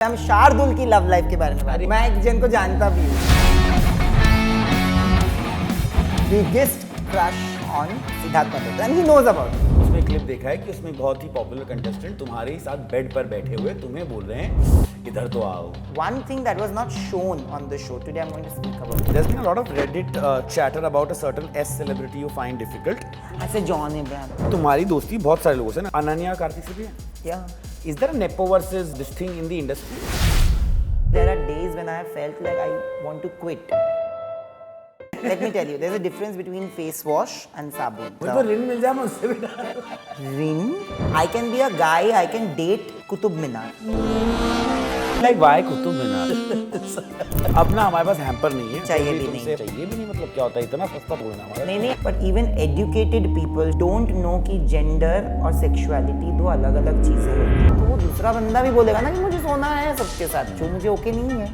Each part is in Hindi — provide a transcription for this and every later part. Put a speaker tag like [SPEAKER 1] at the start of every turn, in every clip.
[SPEAKER 1] हम शार्दुल की लव लाइफ के बारे में बात, मैं एक जन को जानता भी हूँ। Biggest crush on Siddharth Malhotra and he knows about it.
[SPEAKER 2] उसमें क्लिप देखा है कि उसमें बहुत ही पॉपुलर कंटेस्टेंट तुम्हारे ही साथ बेड पर बैठे हुए तुम्हें बोल रहे हैं इधर तो आओ.
[SPEAKER 1] One thing that was not shown on the show today, I'm going to speak about it.
[SPEAKER 2] There's been a lot of Reddit chatter about a certain S celebrity you find difficult.
[SPEAKER 1] ऐसे जॉन इब्राहिम,
[SPEAKER 2] तुम्हारी दोस्ती बहुत सारे लोगों से ना, अनन्या कार्तिक से भी है.
[SPEAKER 1] yeah.
[SPEAKER 2] Is there a nepo versus this thing in the industry?
[SPEAKER 1] There are days when I have felt like I want to quit. Let me tell you, there's a difference between face wash and sabun.
[SPEAKER 2] मुझे तो रिन मिल जाए मैं उससे भी डर.
[SPEAKER 1] Rin, I can be a guy, I can date Qutub Minar.
[SPEAKER 2] Like why Qutub Minar? अब ना हमारे पास हैम्पर नहीं है.
[SPEAKER 1] चाहिए भी
[SPEAKER 2] तुमसे चाहिए भी नहीं, मतलब क्या होता है, इतना सस्ता थोड़ी ना हमारा.
[SPEAKER 1] नहीं, but even educated people don't know कि gender और sexuality दो अलग अलग चीजें होती हैं. तो वो दूसरा बंदा भी बोलेगा ना कि मुझे सोना है सबके साथ, जो मुझे ओके नहीं है.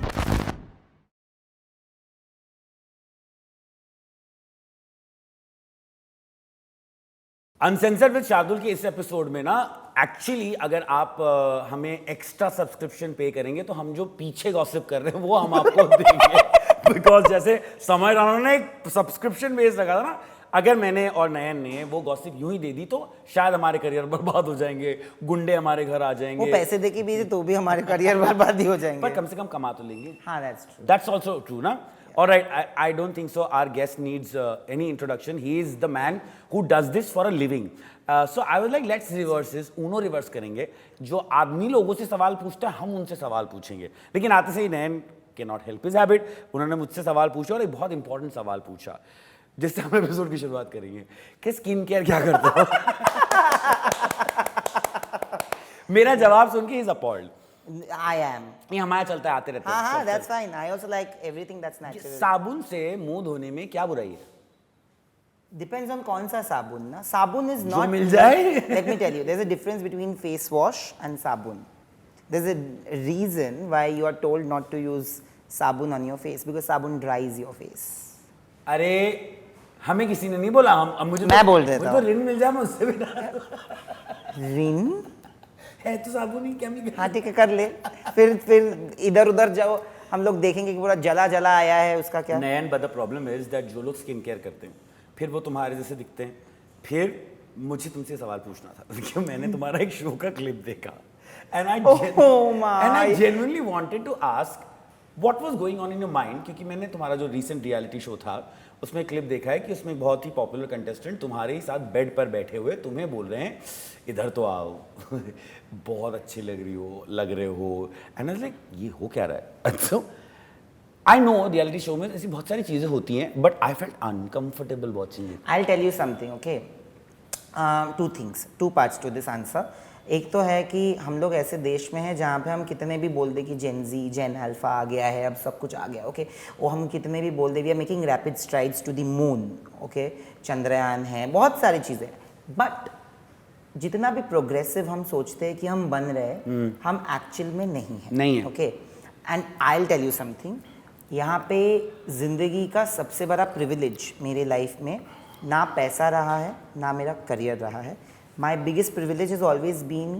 [SPEAKER 2] अनसेंसर्ड विद शार्दुल के इस एपिसोड में ना, एक्चुअली अगर आप हमें एक्स्ट्रा सब्सक्रिप्शन पे करेंगे तो हम जो पीछे गॉसिप कर रहे हैं वो हम आपको देंगे. बिकॉज जैसे समय राणा ने एक सब्सक्रिप्शन बेस रखा था ना, अगर मैंने और नयन ने वो गॉसिप यूं ही दे दी तो शायद हमारे करियर बर्बाद हो जाएंगे, गुंडे हमारे घर आ जाएंगे.
[SPEAKER 1] वो पैसे दे के भी तो भी हमारे करियर बर्बाद ही हो जाएंगे.
[SPEAKER 2] पर कम से कम कमा तो लेंगे.
[SPEAKER 1] हाँ, that's true.
[SPEAKER 2] That's also true, na? All right, I don't think so. Our guest needs any introduction. He is the man who does this for a living. So I was like, let's reverse this. Uno reverse करेंगे. जो आदमी लोगों से सवाल पूछता है, हम उनसे सवाल पूछेंगे. लेकिन आते से ही नयन cannot help his habit. उन्होंने मुझसे सवाल पूछा और एक बहुत इंपॉर्टेंट सवाल पूछा, जिससे हम एपिसोड की शुरुआत करेंगे कि स्किन केयर क्या करते हो. मेरा जवाब सुन के he's appalled.
[SPEAKER 1] I am.
[SPEAKER 2] ये हमारा चलता है, आते रहते हैं.
[SPEAKER 1] हाँ, that's fine. I also like everything that's natural.
[SPEAKER 2] साबुन से मुंह धोने में क्या बुराई है?
[SPEAKER 1] Depends on कौन सा साबुन ना. साबुन is
[SPEAKER 2] जो
[SPEAKER 1] not.
[SPEAKER 2] मिल जाए.
[SPEAKER 1] Let me tell you, there's a difference between face wash and sabun. There's a reason why you are told not to use sabun on your face because sabun dries your face.
[SPEAKER 2] अरे हमें किसी ने नहीं बोला, हम मुझे
[SPEAKER 1] मैं बोल देता
[SPEAKER 2] हूँ. मुझे तो रिन मिल जाए मैं उससे भी डर.
[SPEAKER 1] Rin?
[SPEAKER 2] है तो साबुन ही, केमिकल.
[SPEAKER 1] हाँ ठीक है, कर ले. फिर इधर उधर जाओ, हम लोग देखेंगे कि पूरा जला जला आया है, उसका क्या.
[SPEAKER 2] Nayan, but the problem is that जो लोग स्किन केयर करते हैं फिर वो तुम्हारे जैसे दिखते हैं. फिर मुझे तुमसे सवाल पूछना था क्योंकि मैंने तुम्हारा एक शो का क्लिप देखा and I genuinely wanted to ask what was going on in your mind, क्योंकि मैंने तुम्हारा जो रीसेंट रियलिटी शो था उसमें क्लिप देखा है कि उसमें बहुत ही पॉपुलर कंटेस्टेंट तुम्हारे ही साथ बेड पर बैठे हुए तुम्हें बोल रहे हैं इधर तो आओ. बहुत अच्छी लग रहे हो एंड आई लाइक ये हो क्या रहा है. अच्छा, आई नो रियलिटी शो में ऐसी बहुत सारी चीज़ें होती हैं but I felt uncomfortable watching it.
[SPEAKER 1] I'll tell you something, okay? Two things, two parts to this answer. एक तो है कि हम लोग ऐसे देश में हैं जहाँ पे हम कितने भी बोल दे कि जेन अल्फा आ गया है, अब सब कुछ आ गया, ओके. वो हम कितने भी बोल दे we are making rapid strides to the moon, okay. Chandrayaan है, बहुत सारी चीज़ें, बट जितना भी प्रोग्रेसिव हम सोचते हैं कि हम बन रहे हैं, हम एक्चुअल में नहीं है. Okay. And I will tell you something, यहाँ पे ज़िंदगी का सबसे बड़ा प्रिविलेज मेरे लाइफ में ना पैसा रहा है ना मेरा करियर रहा है. My biggest privilege is always been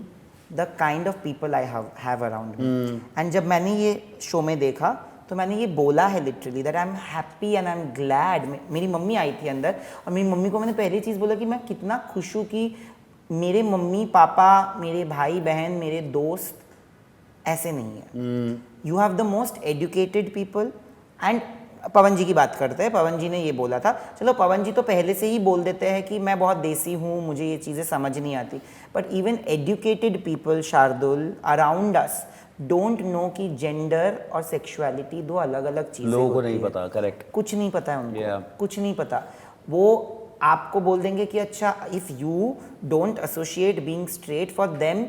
[SPEAKER 1] the kind of people I have around me. And जब मैंने ये शो में देखा तो मैंने ये बोला है literally that I am happy and I am glad. मेरी मम्मी आई थी अंदर और मेरी मम्मी को मैंने पहली चीज़ बोला कि मैं कितना खुश हूँ कि मेरे मम्मी पापा, मेरे भाई बहन, मेरे दोस्त ऐसे नहीं है. You have the most educated people. And Pawan ji की बात करते हैं. पवन जी ने ये बोला था, चलो पवन जी तो पहले से ही बोल देते हैं कि मैं बहुत देसी हूँ, मुझे ये चीज़ें समझ नहीं आती. But even educated people Shardul around us don't know कि जेंडर और सेक्सुअलिटी दो अलग अलग चीज़ें.
[SPEAKER 2] लोगों को नहीं पता. करेक्ट.
[SPEAKER 1] कुछ नहीं पता है उनको.
[SPEAKER 2] Yeah.
[SPEAKER 1] कुछ नहीं पता. वो आपको बोल देंगे कि अच्छा if you don't associate being straight for them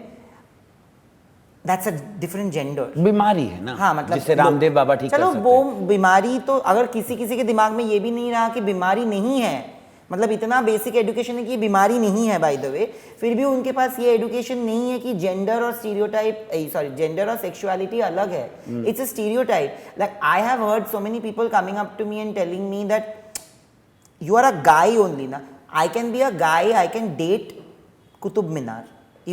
[SPEAKER 1] that's a different gender.
[SPEAKER 2] बीमारी है ना.
[SPEAKER 1] हाँ, मतलब
[SPEAKER 2] जिससे रामदेव बाबा ठीक कर
[SPEAKER 1] चलो
[SPEAKER 2] सकते
[SPEAKER 1] वो
[SPEAKER 2] हैं.
[SPEAKER 1] बीमारी तो अगर किसी के दिमाग में ये भी नहीं रहा कि बीमारी नहीं है, मतलब इतना बेसिक एजुकेशन है कि ये बीमारी नहीं है बाय द वे, फिर भी उनके पास ये एजुकेशन नहीं है कि जेंडर और स्टीरियोटाइप, सॉरी, जेंडर और सेक्सुअलिटी अलग है. It's a stereotype. Like I have heard so many people coming up to me and telling me that you are a guy only na. I can be a guy, I can date Qutub Minar.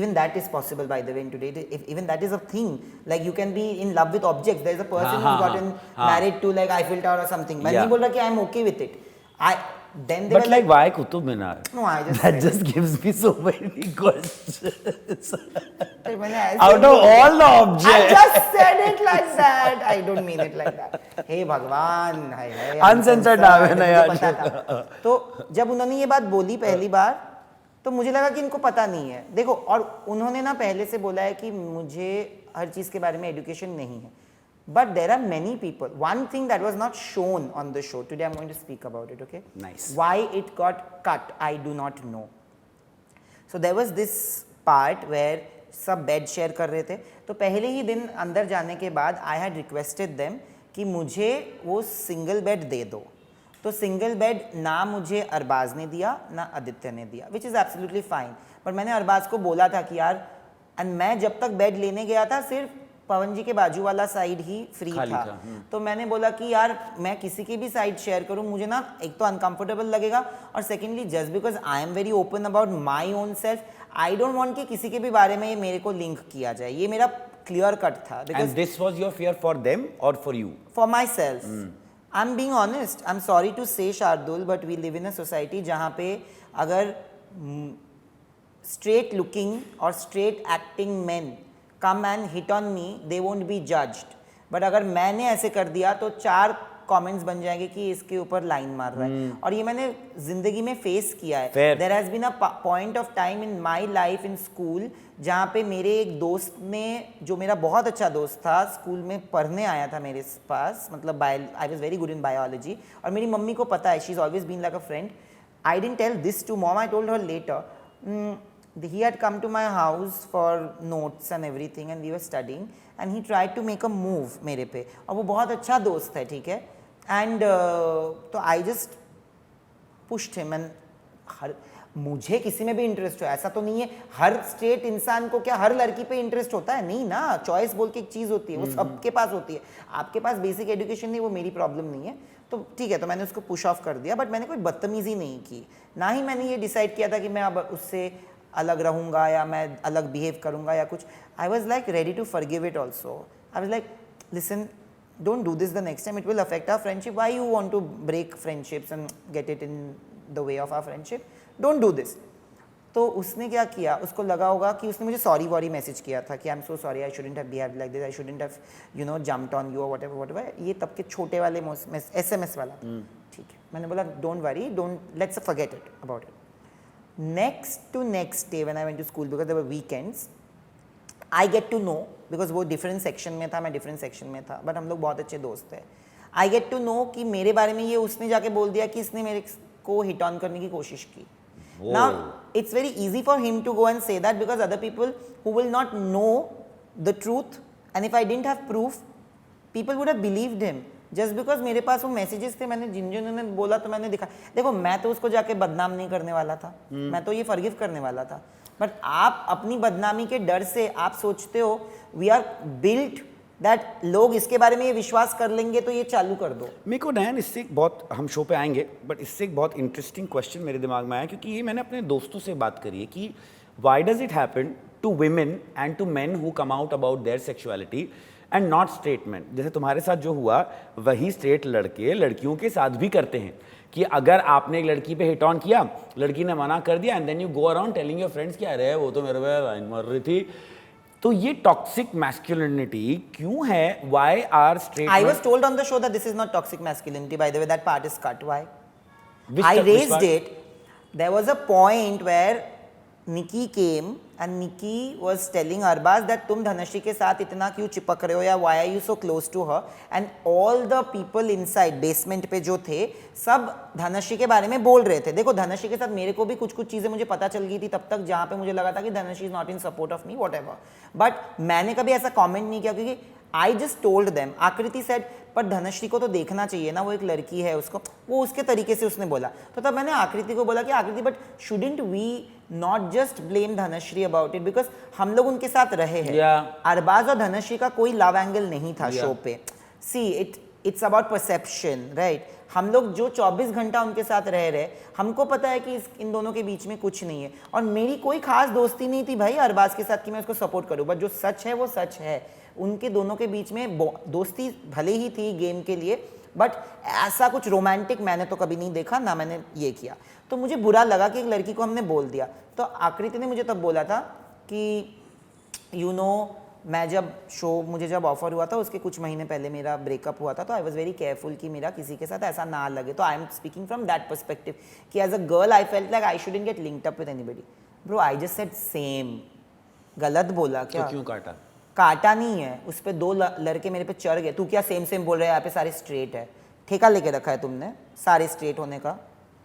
[SPEAKER 1] even that is possible by the way in today. If even that is a thing, like you can be in love with objects. There is a person who's gotten married to like Eiffel Tower or something. मैं नहीं बोल रहा कि I'm okay with it. Then they
[SPEAKER 2] But
[SPEAKER 1] were
[SPEAKER 2] like why Qutub Minar?
[SPEAKER 1] No, I just
[SPEAKER 2] That just gives me so many questions.
[SPEAKER 1] मैंने ऐसे
[SPEAKER 2] Out of all the objects.
[SPEAKER 1] I just said it like that. I don't mean it like that. हे भगवान, हाय
[SPEAKER 2] Uncensored नाम है ना यार.
[SPEAKER 1] तो जब उन्होंने ये बात बोली पहली बार, तो मुझे लगा कि इनको पता नहीं है. देखो, और उन्होंने ना पहले से बोला है कि मुझे हर चीज़ के बारे में एजुकेशन नहीं है. But there are many people. One thing that was not shown on the show today, I'm going to speak about it. Okay.
[SPEAKER 2] Nice.
[SPEAKER 1] Why it got cut, I do not know. So there was this part where सब बेड शेयर कर रहे थे. तो पहले ही दिन अंदर जाने के बाद I had requested them कि मुझे वो सिंगल बेड दे दो. तो सिंगल बेड ना मुझे अरबाज ने दिया ना आदित्य ने दिया, विच इज़ एब्सोल्युटली फाइन. पर मैंने अरबाज को बोला था कि यार, एंड मैं जब तक बेड लेने गया था सिर्फ पवन जी के बाजू वाला साइड ही फ्री था. तो मैंने बोला कि यार मैं किसी की भी साइड शेयर करूं, मुझे ना एक तो अनकंफर्टेबल लगेगा, और secondly just because I am very open about my own self, I don't want कि किसी के भी बारे में ये मेरे को लिंक किया जाए. ये मेरा क्लियर कट था.
[SPEAKER 2] And this was your fear for them or for you?
[SPEAKER 1] For myself. I'm being honest. I'm sorry to say, Shardul, but we live in a society जहाँ पे अगर straight looking or straight acting men come and hit on me, they won't be judged. But अगर मैंने ऐसे कर दिया तो 4 कमेंट्स बन जाएंगे कि इसके ऊपर लाइन मार रहा है. और ये मैंने जिंदगी में फेस किया है. There has been a point of time in my life in school जहाँ पे मेरे एक दोस्त ने, जो मेरा बहुत अच्छा दोस्त था, स्कूल में पढ़ने आया था मेरे पास, मतलब I was very good in biology, और मेरी मम्मी को पता है, she is always been like a friend. I didn't tell this to mom, I told her later. He had come to my house for notes and everything and we were studying and he tried to make a move मेरे पे, और वो बहुत अच्छा दोस्त है, ठीक है. एंड तो I just pushed him. And मुझे किसी में भी इंटरेस्ट हो, ऐसा तो नहीं है हर स्ट्रेट इंसान को, क्या हर लड़की पे इंटरेस्ट होता है? नहीं ना. चॉइस बोल के एक चीज़ होती है, वो सबके पास होती है. आपके पास बेसिक एजुकेशन नहीं, वो मेरी प्रॉब्लम नहीं है. तो ठीक है, तो मैंने उसको पुश ऑफ कर दिया. बट मैंने कोई बदतमीजी नहीं की, ना ही मैंने ये डिसाइड किया था कि मैं अब उससे अलग रहूँगा या मैं अलग बिहेव करूँगा या कुछ. I was like ready to forgive it also. I was like, listen, don't do this the next time, it will affect our friendship. Why you want to break friendships and get it in the way of our friendship? Don't do this. तो उसने क्या किया, उसको लगा होगा कि उसने मुझे सॉरी वॉरी मैसेज किया था कि I am so sorry, I shouldn't have behaved like this, I shouldn't have you know jumped on you और व्हाटएवर. ये तब के छोटे वाले SMS वाला. ठीक है, मैंने बोला don't worry, don't, let's forget it about it. Next day when I went to school, because there were weekends, I get to know, because वो डिफरेंट सेक्शन में था, मैं डिफरेंट सेक्शन में था, बट हम लोग बहुत अच्छे दोस्त थे. आई गेट टू नो कि मेरे बारे में ये उसने जाके बोल दिया कि इसने मेरे को हिट ऑन करने की कोशिश की. Now it's very easy for him to go and say that, because other people who will not know the truth, and if I didn't have proof, people would have believed him. Just because मेरे पास वो मैसेजेस थे, मैंने जिन्होंने बोला तो मैंने दिखा. देखो, मैं तो उसको जाके बदनाम नहीं करने वाला था, मैं तो ये फॉरगिव करने वाला था. बट आप अपनी बदनामी के डर से आप सोचते हो वी आर बिल्ट दैट लोग इसके बारे में ये विश्वास कर लेंगे तो ये चालू कर दो.
[SPEAKER 2] मेरे को नयन, इससे एक बहुत, हम शो पे आएंगे, बट इससे एक बहुत इंटरेस्टिंग क्वेश्चन मेरे दिमाग में आया, क्योंकि ये मैंने अपने दोस्तों से बात करी है कि why does it happen to women and to men who come out about their sexuality and not straight man. जैसे तुम्हारे साथ जो हुआ वही स्ट्रेट लड़के लड़कियों के साथ भी करते हैं कि अगर आपने एक लड़की पे हिट ऑन किया, लड़की ने मना कर दिया, and then you go around telling your friends कि अरे वो तो मेरे पे लाइन मार रही थी. तो ये टॉक्सिक मैस्कुलिनिटी क्यों है? Why are straight?
[SPEAKER 1] I was told on the show that this is not toxic masculinity, by the way that part is cut. Why? I raised it. There was a point where Nikki came and Nikki was telling Arbaz that तुम धनश्री के साथ इतना क्यों चिपक रहे हो, या why are you so close to her? And all the people inside basement पे जो थे सब धनश्री के बारे में बोल रहे थे. देखो, धनश्री के साथ मेरे को भी कुछ चीज़ें मुझे पता चल गई थी तब तक, जहाँ पे मुझे लगा था कि Dhanashree is not in support of me, what ever. But मैंने कभी ऐसा कॉमेंट नहीं किया, क्योंकि आई जस्ट टोल्ड देम. आकृति सेड, पर धनश्री को तो देखना चाहिए ना, वो एक लड़की है, उसको वो उसके तरीके से उसने बोला. तो तब मैंने आकृति को बोला कि Aakriti, but shouldn't we not just blame Dhanashree about it, because हम लोग उनके साथ रहे हैं. अरबाज और धनश्री का कोई लव एंगल नहीं था शो पे. See it's about perception, right? हम लोग जो 24 घंटा उनके साथ रह रहे, हमको पता है कि इन दोनों के बीच में कुछ नहीं है। और मेरी कोई खास दोस्ती नहीं थी भाई अरबाज के साथ कि मैं उसको सपोर्ट करूँ, बट जो सच है वो सच है। उनके दोनों के बीच में दोस्ती भले ही थी गेम के लिए, बट ऐसा कुछ रोमांटिक मैंने तो कभी नहीं देखा, ना मैंने ये किया। तो मुझे बुरा लगा कि एक लड़की को हमने बोल दिया। तो आकृति ने मुझे तब बोला था कि यू नो, मैं मुझे जब ऑफर हुआ था उसके कुछ महीने पहले मेरा ब्रेकअप हुआ था, तो आई वॉज वेरी केयरफुल कि मेरा किसी के साथ ऐसा ना लगे। तो I am speaking from that perspective कि as a girl I felt like I shouldn't get linked up with anybody. Bro I just said same. गलत बोला क्या?
[SPEAKER 2] तो क्यों काटा?
[SPEAKER 1] काटा नहीं है, उस पे 2 लड़के मेरे पे चढ़ गए। तू क्या सेम सेम बोल रहा है? यहाँ पे सारे स्ट्रेट है। ठेका लेके रखा है तुमने सारे स्ट्रेट होने का।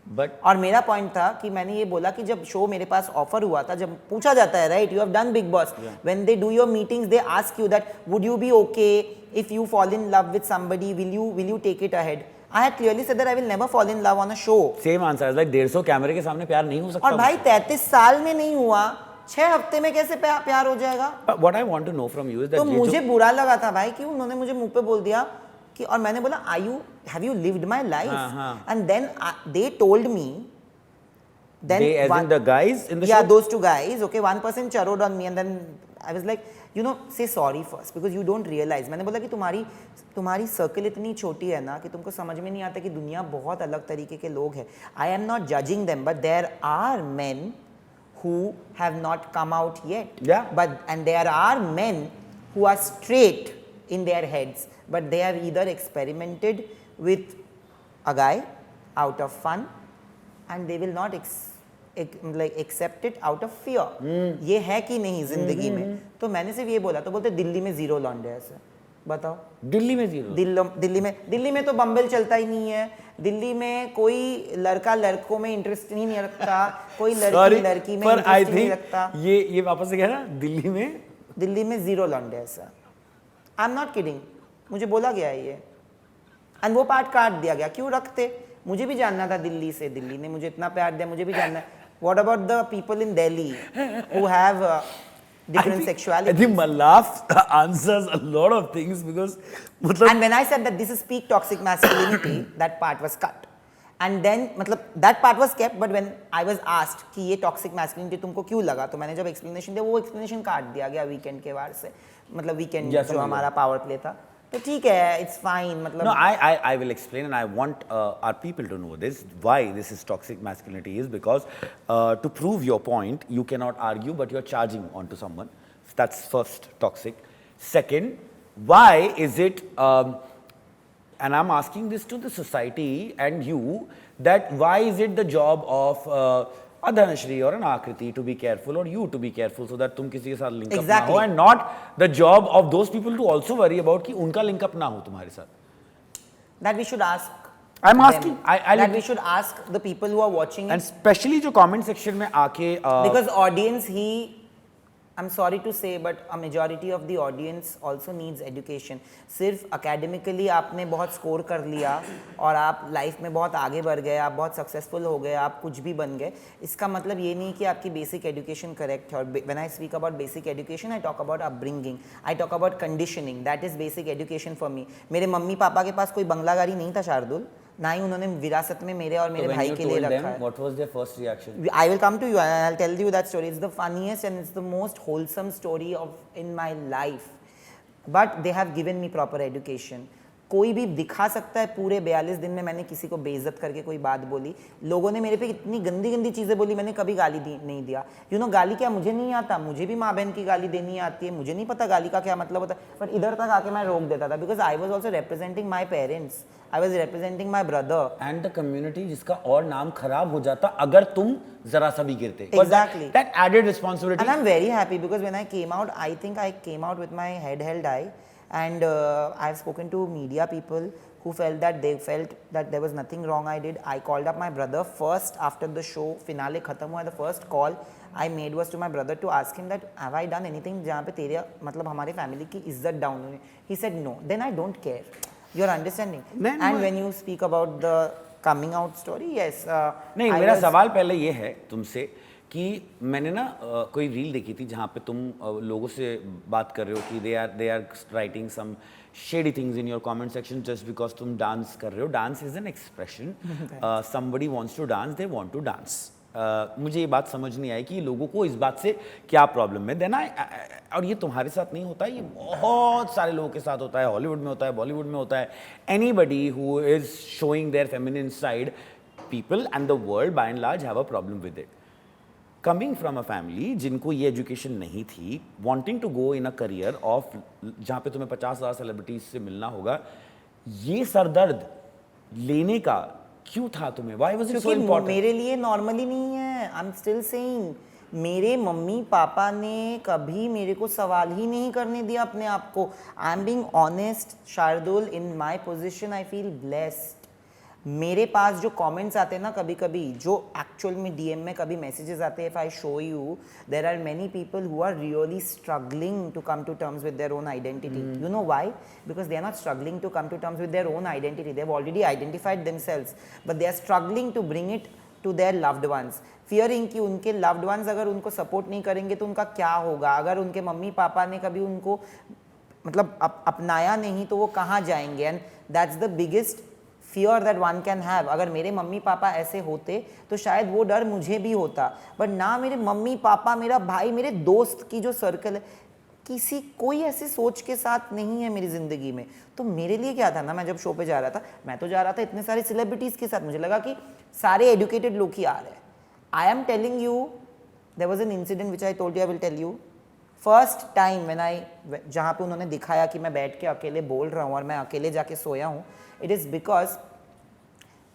[SPEAKER 2] बट
[SPEAKER 1] और मेरा पॉइंट था कि मैंने ये बोला कि जब शो मेरे पास ऑफर हुआ था, जब पूछा जाता है right, you have done Bigg Boss, when they do your meetings they ask you that would you be okay if you fall in love with somebody, will you take it ahead? I had clearly said that I will never fall in love on a show.
[SPEAKER 2] Same answer, like 150 कैमरे के सामने प्यार नहीं हो सकता।
[SPEAKER 1] और भाई 33 साल में नहीं हुआ, 6 हफ्ते में कैसे प्यार हो जाएगा?
[SPEAKER 2] What I want to know from you is that
[SPEAKER 1] तो मुझे बुरा लगा था भाई कि उन्होंने मुझे मुंह पे बोल दिया कि, और मैंने बोला have you lived my life? And then they told me, then
[SPEAKER 2] they as in the guys in the
[SPEAKER 1] yeah
[SPEAKER 2] show?
[SPEAKER 1] those 2 guys, okay, one person charrowed on me and then I was like, you know, say sorry first because you don't realize. मैंने बोला कि तुम्हारी सर्कल इतनी छोटी है ना कि तुमको समझ में नहीं आता कि दुनिया बहुत अलग तरीके के लोग हैं। I am not judging them, but there are men who have not come out yet.
[SPEAKER 2] Yeah.
[SPEAKER 1] And there are men who are straight in their heads, but they have either experimented with a guy out of fun and they will not accept it out of fear. ये है कि नहीं जिंदगी में? तो मैंने सिर्फ ये बोला, तो बोलते दिल्ली में 0 लौंडे ऐसे। बताओ,
[SPEAKER 2] दिल्ली में 0?
[SPEAKER 1] दिल्ली में तो बम्बल चलता ही नहीं है। दिल्ली में कोई लड़का लड़कों में इंटरेस्ट नहीं रखता, कोई लड़की लड़की में इंटरेस्ट नहीं रखता।
[SPEAKER 2] ये वापस से कह रहा, दिल्ली में
[SPEAKER 1] 0 लौंडे ऐसा। आई एम नॉट किडिंग, मुझे बोला गया है ये, एंड वो पार्ट काट दिया गया। क्यों रखते? मुझे भी जानना था दिल्ली से, दिल्ली ने मुझे इतना प्यार दिया, मुझे भी जानना है। What about the people in Delhi who have different sexuality?
[SPEAKER 2] I think my laugh answers a lot of things because
[SPEAKER 1] and when I said that this is peak toxic masculinity, that part was cut. And then that part was kept, but when I was asked कि ये toxic masculinity तुमको क्यों लगा, तो मैंने जब explanation दिया, वो explanation काट दिया गया weekend के वार से। weekend जो हमारा power play था, तो ठीक है, it's fine।
[SPEAKER 2] No, I will explain, and I want our people to know this. Why this is toxic masculinity is because to prove your point, you cannot argue, but you're charging onto someone. That's first toxic. Second, why is it? And I'm asking this to the society and you, that why is it the job of a Dhanashri or an Akriti to be careful, or you to be careful, so that तुम किसी के साथ link up ना हो, and not the job of those people to also worry about कि उनका link up ना हो तुम्हारे साथ?
[SPEAKER 1] That we should ask.
[SPEAKER 2] I'm asking.
[SPEAKER 1] That we should ask the people who are watching,
[SPEAKER 2] and especially जो comment section में आके
[SPEAKER 1] because audience I'm sorry to say, but a majority of the audience also needs education. सिर्फ academically आपने बहुत score कर लिया और आप life में बहुत आगे बढ़ गए, आप बहुत successful हो गए, आप कुछ भी बन गए, इसका मतलब ये नहीं कि आपकी basic education correct है। और when I speak about basic education, I talk about upbringing, I talk about conditioning. That is basic education for me. मेरे मम्मी पापा के पास कोई बंगला गाड़ी नहीं था शार्दुल, ना ही उन्होंने विरासत में मेरे और मेरे भाई के लिए रखा है।
[SPEAKER 2] What was their first reaction?
[SPEAKER 1] I will come to you and I'll tell you that story. It's the funniest and it's the most wholesome story in my life. But they have given me proper education. कोई भी दिखा सकता है पूरे 42 दिन में मैंने किसी को बेइज्जत करके कोई बात बोली। लोगों ने मेरे पे इतनी गंदी गंदी चीज़ें बोली, मैंने कभी गाली नहीं दिया। गाली क्या मुझे नहीं आता, मुझे भी माँ बहन की गाली देनी आती है, मुझे नहीं पता गाली का क्या मतलब होता है, बट इधर तक आके मैं रोक देता था, because I was also representing my parents, I was representing my brother
[SPEAKER 2] and the community, जिसका और नाम खराब हो जाता अगर तुम जरा सा भी गिरते।
[SPEAKER 1] Exactly.
[SPEAKER 2] That added responsibility.
[SPEAKER 1] And I'm very happy because when I came out, I think I came out with my head held high. And I've spoken to media people who felt that there was nothing wrong I did. I called up my brother first after the show finale khatam hua. The first call I made was to my brother to ask him that have I done anything जहाँ पे तेरे हमारे family की इज्जत down हुई? He said no. Then I don't care. You're understanding? And when you speak about the coming out story, yes.
[SPEAKER 2] नहीं, मेरा सवाल पहले ये है तुमसे कि मैंने ना कोई रील देखी थी जहाँ पे तुम लोगों से बात कर रहे हो कि they are writing some shady things in your comment section just because तुम डांस कर रहे हो. Dance is an expression. Somebody wants to dance, they want to dance. मुझे ये बात समझ नहीं आई कि लोगों को इस बात से क्या प्रॉब्लम है. देन और ये तुम्हारे साथ नहीं होता, ये बहुत सारे लोगों के साथ होता है. हॉलीवुड में होता है, बॉलीवुड में होता है. Anybody who is showing there feminine side, people and the world by and large have a problem with it. Coming from a family जिनको ये एजुकेशन नहीं थी, wanting to go in a career of जहाँ पे तुम्हें 50,000 सेलिब्रिटीज से मिलना होगा, ये सरदर्द लेने का क्यों था तुम्हें? Why was it so
[SPEAKER 1] क्योंकि
[SPEAKER 2] important?
[SPEAKER 1] मेरे लिए नॉर्मली नहीं है. आई एम स्टिल सेइंग, मेरे मम्मी पापा ने कभी मेरे को सवाल ही नहीं करने दिया अपने आप को. I am being honest Shardul, in my position I feel blessed. मेरे पास जो कमेंट्स आते हैं ना कभी कभी, जो एक्चुअल में डीएम में कभी मैसेजेस आते हैं, if I show you, there are many people who are really struggling to come to terms with their own identity. You know why? Because they are not struggling to come to terms with their own identity. They have already identified themselves, but they are struggling to bring it to their loved ones, fearing कि उनके लव्ड वंस अगर उनको सपोर्ट नहीं करेंगे तो उनका क्या होगा. अगर उनके मम्मी पापा ने कभी उनको मतलब अपनाया नहीं तो वो कहाँ जाएंगे. And that's the biggest fear that one can have. अगर मेरे मम्मी पापा ऐसे होते तो शायद वो डर मुझे भी होता, बट ना मेरे मम्मी पापा, मेरा भाई, मेरे दोस्त की जो सर्कल है, किसी कोई ऐसी सोच के साथ नहीं है मेरी ज़िंदगी में. तो मेरे लिए क्या था ना, मैं जब शो पे जा रहा था, मैं तो जा रहा था इतने सारे सेलिब्रिटीज़ के साथ, मुझे लगा कि सारे एजुकेटेड लोग ही आ रहे हैं. I am telling you, there was an incident which I told you, I will tell you. First time when I, जहाँ पे उन्होंने दिखाया कि मैं बैठ के अकेले बोल रहा हूँ और मैं अकेले जाके सोया हूँ, इट इज़ बिकॉज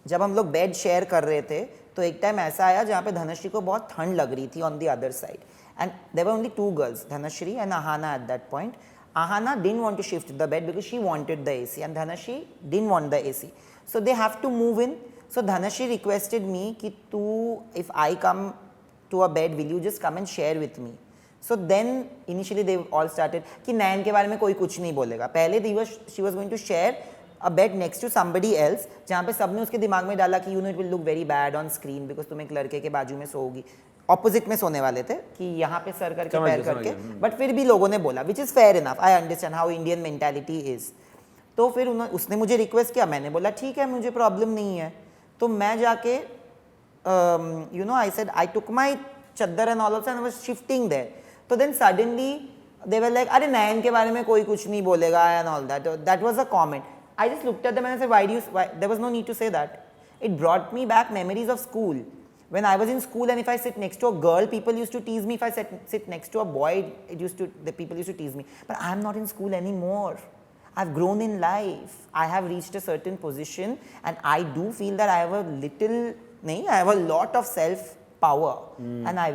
[SPEAKER 1] जब हम लोग बेड शेयर कर रहे थे तो एक टाइम ऐसा आया जहाँ पे धनश्री को बहुत ठंड लग रही थी on the other side, and there were only 2 girls, Dhanashree and Ahana at that point. Ahana didn't want to shift the bed because she wanted the AC and Dhanashri didn't want the AC. So they have to move in. So Dhanashri requested me कि तू, if I come to a bed, will you just come and share with me? So then initially they all started कि नैन के बारे में कोई कुछ नहीं बोलेगा. पहले she was going to share a bed next to somebody else, जहाँ पे सबने उसके दिमाग में डाला कि you know it will look very bad on screen because तुम एक लड़के के बाजू में सोओगी. ऑपोजिट में सोने वाले थे कि यहाँ पे सर करके पैर करके, बट फिर भी लोगों ने बोला, which is fair enough. I understand how Indian mentality is. तो फिर उसने मुझे रिक्वेस्ट किया, मैंने बोला ठीक है, मुझे प्रॉब्लम नहीं है. तो मैं जाके you know I said I took my चद्दर and all of and I was shifting there. तो then suddenly they were like, अरे नैन के बारे में कोई कुछ नहीं बोलेगा and all that. That was a comment. I just looked at them and I said why do you, there was no need to say that. It brought me back memories of school. When I was in school and if I sit next to a girl, people used to tease me. If I sit next to a boy, the people used to tease me. But I am not in school anymore. I've grown in life. I have reached a certain position and I do feel that I have I have a lot of self-power. And I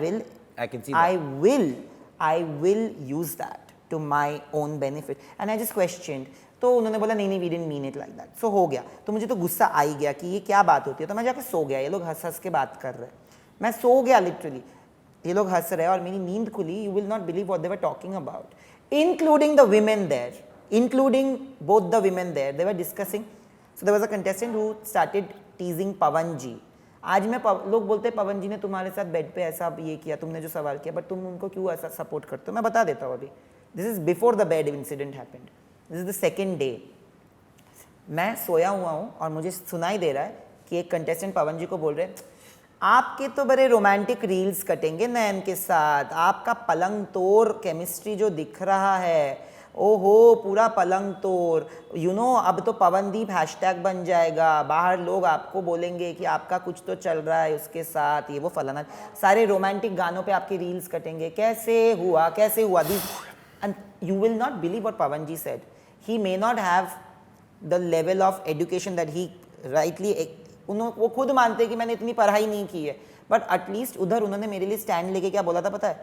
[SPEAKER 2] can see that.
[SPEAKER 1] I will use that to my own benefit. And I just questioned. तो उन्होंने बोला नहीं we didn't mean it like that. So हो गया. तो मुझे तो गुस्सा आ ही गया कि ये क्या बात होती है. तो मैं जाके सो गया. ये लोग हंस हंस के बात कर रहे हैं. मैं सो गया लिटरली. ये लोग हंस रहे हैं और मेरी नींद खुली. You will not believe what they were talking about, including the women there, including both the women there. They were discussing. So there was a contestant who started teasing Pawan ji. आज मैं लोग बोलते हैं पवन जी ने तुम्हारे साथ बेड पे ऐसा ये किया, तुमने जो सवाल किया, बट तुम उनको क्यों ऐसा सपोर्ट करते हो. मैं बता देता हूँ अभी. This is before the bed incident happened. This is the second day. मैं सोया हुआ हूँ और मुझे सुनाई दे रहा है कि एक कंटेस्टेंट पवन जी को बोल रहे हैं, आपके तो बड़े रोमांटिक रील्स कटेंगे नैन के साथ, आपका पलंग तोड़ केमिस्ट्री जो दिख रहा है, ओहो पूरा पलंग तोड़. यू नो अब तो पवनदीप हैशटैग बन जाएगा, बाहर लोग आपको बोलेंगे कि आपका कुछ तो चल रहा है उसके साथ, ये वो फलाना, सारे रोमांटिक गानों पे आपके रील्स कटेंगे. कैसे हुआ this. And you will not believe what Pawan ji said. He may not have the level of education that he rightly, वो खुद मानते हैं कि मैंने इतनी पढ़ाई नहीं की है, बट एटलीस्ट उधर उन्होंने मेरे लिए स्टैंड लेके क्या बोला था पता है,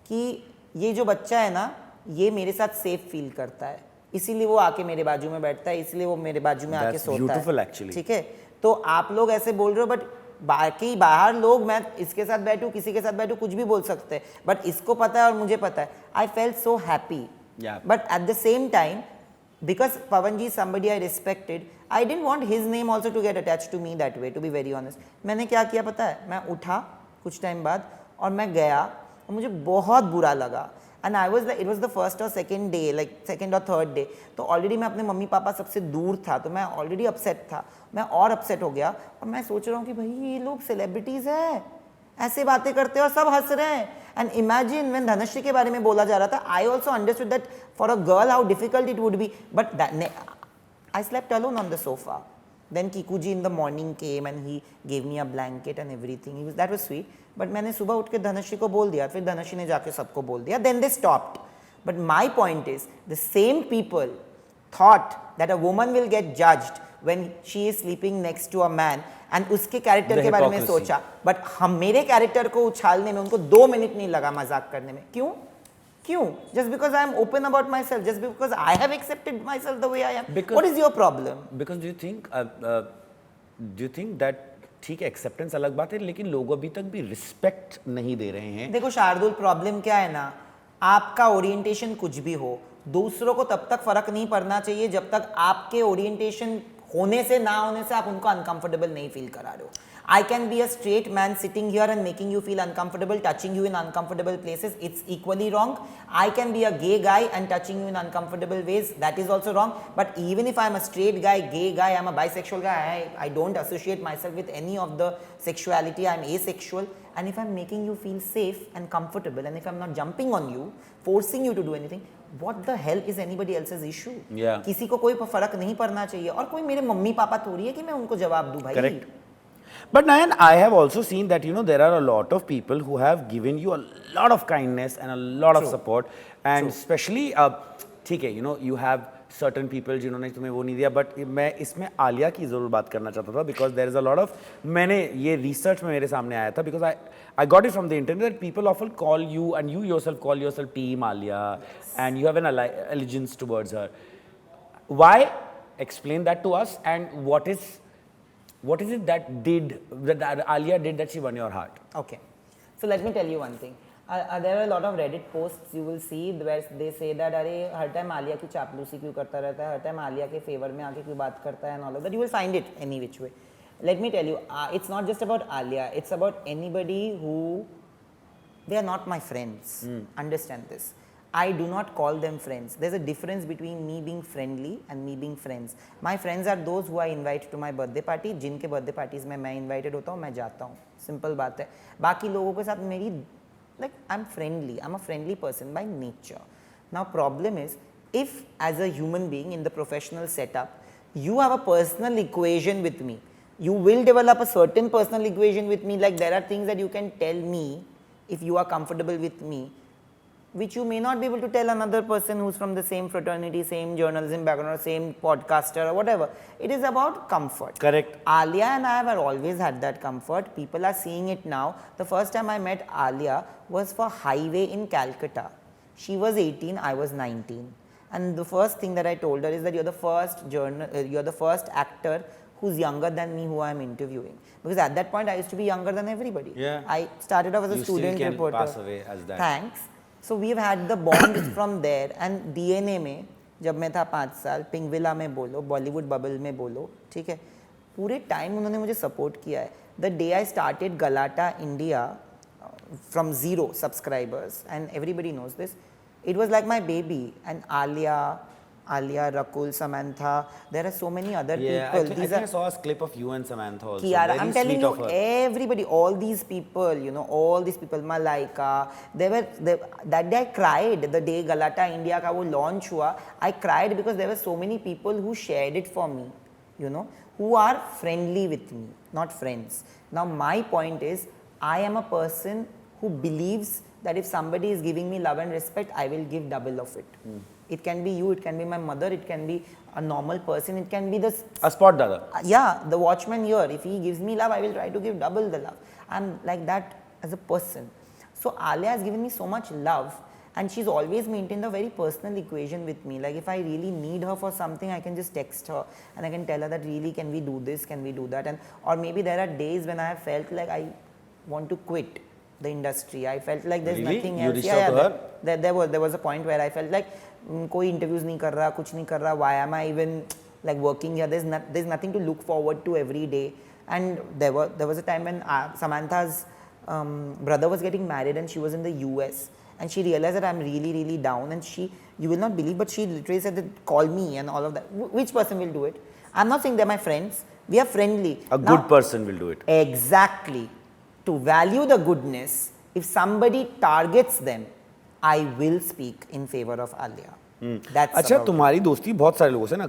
[SPEAKER 1] कि ये जो बच्चा है ना ये मेरे साथ सेफ फील करता है, इसीलिए वो आके मेरे बाजू में बैठता है, इसलिए वो मेरे बाजू में आके सोता है. ठीक है. तो आप लोग ऐसे बोल रहे हो, बट बाकी बाहर लोग, मैं इसके साथ बैठूं किसी के साथ बैठूं कुछ भी बोल सकते हैं, बट इसको पता है और मुझे पता है. I felt so happy. But at the same time, because Pavan ji is somebody I respected, I didn't want his name also to get attached to me that way, to be very honest. मैंने क्या किया पता है, मैं उठा कुछ टाइम बाद और मैं गया और मुझे बहुत बुरा लगा and I was like it was the first और सेकेंड डे लाइक सेकेंड और थर्ड डे तो ऑलरेडी मैं अपने मम्मी पापा सबसे दूर था तो मैं ऑलरेडी अपसेट था मैं और अपसेट हो गया और मैं सोच रहा हूँ कि भाई ये लोग सेलिब्रिटीज़ है ऐसे बातें करते हैं और सब हंस रहे हैं एंड इमेजिन व्हेन धनश्री के बारे में बोला जा रहा था I also understood that for a girl how difficult it would be but I slept alone on the sofa. Then Kikuji in the morning came and he gave me a blanket and everything. That was sweet. But मैंने सुबह उठ के धनश्री को बोल दिया फिर धनश्री ने जाके सबको बोल दिया then they stopped. But my point is the same people thought that a woman will get judged when she is sleeping next to a man and उसके कैरेक्टर के बारे में सोचा but हम मेरे कैरेक्टर को उछालने में उनको 2 मिनट नहीं लगा मजाक करने में क्यों just because I am open about myself just because I have accepted myself the way I am what is your problem
[SPEAKER 2] because do you think that ठीक है एक्सेप्टेंस अलग बात है लेकिन लोग अभी तक भी रिस्पेक्ट नहीं दे रहे हैं
[SPEAKER 1] देखो शार्दुल प्रॉब्लम क्या है ना आपका ओरिएंटेशन कुछ भी हो दूसरों को तब तक फर्क नहीं पड़ना चाहिए जब तक आपके ओरिएंटेशन होने से ना होने से आप उनको अनकंफर्टेबल नहीं फील करा रहे हो I can be a straight man sitting here and making you feel uncomfortable, touching you in uncomfortable places. It's equally wrong. I can be a gay guy and touching you in uncomfortable ways. That is also wrong. But even if I'm a straight guy, gay guy, I'm a bisexual guy, I don't associate myself with any of the sexuality. I'm asexual. And if I'm making you feel safe and comfortable, and if I'm not jumping on you, forcing you to do anything, what the hell is anybody else's issue?
[SPEAKER 2] Yeah.
[SPEAKER 1] किसी को कोई फर्क नहीं पड़ना चाहिए और कोई मेरे मम्मी पापा थोड़ी है कि मैं उनको जवाब दूं भाई.
[SPEAKER 2] Correct. But Nayan, I have also seen that there are a lot of people who have given you a lot of kindness and a lot of support, and especially ठीक है you have certain people जिन्होंने तुम्हें वो नहीं दिया but मैं इसमें आलिया की ज़रूर बात करना चाहता था because there is a lot of मैंने ये research में मेरे सामने आया था because I got it from the internet that people often call you and you yourself call yourself Team Alia and you have an allegiance towards her. Why? Explain that to us and what is it that Alia did that she won your heart?
[SPEAKER 1] Okay, so let me tell you one thing. There are a lot of Reddit posts you will see where they say that अरे हर टाइम आलिया की चापलूसी क्यों करता रहता है हर टाइम आलिया के फेवर में आके क्यों बात करता है and all of that. You will find it any which way. Let me tell you, it's not just about Alia. It's about anybody who they are not my friends. Understand this. I do not call them friends. There's a difference between me being friendly and me being friends. My friends are those who I invite to my birthday party. जिनके birthday parties में मैं invited होता हूँ मैं जाता हूँ. Simple बात है. बाकी लोगों के साथ मेरी like I'm friendly. I'm a friendly person by nature. Now problem is if as a human being in the professional setup you have a personal equation with me, you will develop a certain personal equation with me. Like there are things that you can tell me if you are comfortable with me, which you may not be able to tell another person who's from the same fraternity, same journalism background, or same podcaster or whatever. It is about comfort.
[SPEAKER 2] Correct.
[SPEAKER 1] Alia and I have always had that comfort. People are seeing it now. The first time I met Alia was for Highway in Calcutta. She was 18, I was 19. And the first thing that I told her is that you're the first actor who's younger than me who I'm interviewing. Because at that point I used to be younger than everybody.
[SPEAKER 2] Yeah.
[SPEAKER 1] I started off as a student
[SPEAKER 2] still can
[SPEAKER 1] reporter.
[SPEAKER 2] pass away as that.
[SPEAKER 1] Thanks. So we've had the bond from there and DNA में जब मैं था 5 साल पिंगविला में बोलो बॉलीवुड बबल में बोलो ठीक है पूरे टाइम उन्होंने मुझे सपोर्ट किया है the day I started गलाटा India from 0 subscribers and everybody knows this it was like my baby and Alia, Rakul, Samantha there are so many other people
[SPEAKER 2] I think I saw a clip of you and Samantha also.
[SPEAKER 1] Kiara,
[SPEAKER 2] Very
[SPEAKER 1] I'm telling
[SPEAKER 2] sweet
[SPEAKER 1] you
[SPEAKER 2] of her.
[SPEAKER 1] everybody all these people all these people Malaika that day I cried the day Galata India का वो launch हुआ I cried because there were so many people who shared it for me who are friendly with me not friends. Now my point is I am a person who believes that if somebody is giving me love and respect I will give double of it. It can be you, it can be my mother, it can be a normal person, it can be
[SPEAKER 2] a spot dada.
[SPEAKER 1] Yeah, the watchman here. If he gives me love, I will try to give double the love. I'm like that as a person. So Alia has given me so much love and she's always maintained a very personal equation with me. Like if I really need her for something, I can just text her and I can tell her that really can we do this, can we do that, or maybe there are days when I have felt like I want to quit the industry. I felt like there's nothing else.
[SPEAKER 2] You reached out to her?
[SPEAKER 1] There was a point where I felt like कोई interviews नहीं कर रहा कुछ नहीं कर रहा why am I even like working here there's nothing to look forward to every day and there was a time when Samantha's brother was getting married and she was in the US and she realized that I'm really really down and you will not believe, but she literally said that call me and all of that. Which person will do it? I'm not saying they're my friends. We are friendly.
[SPEAKER 2] A good person will do it.
[SPEAKER 1] Exactly. To value the goodness, if somebody targets them, I will speak in favor of Alia. That's
[SPEAKER 2] अच्छा,
[SPEAKER 1] about
[SPEAKER 2] तुम्हारी दोस्ती बहुत सारे लोगों से ना,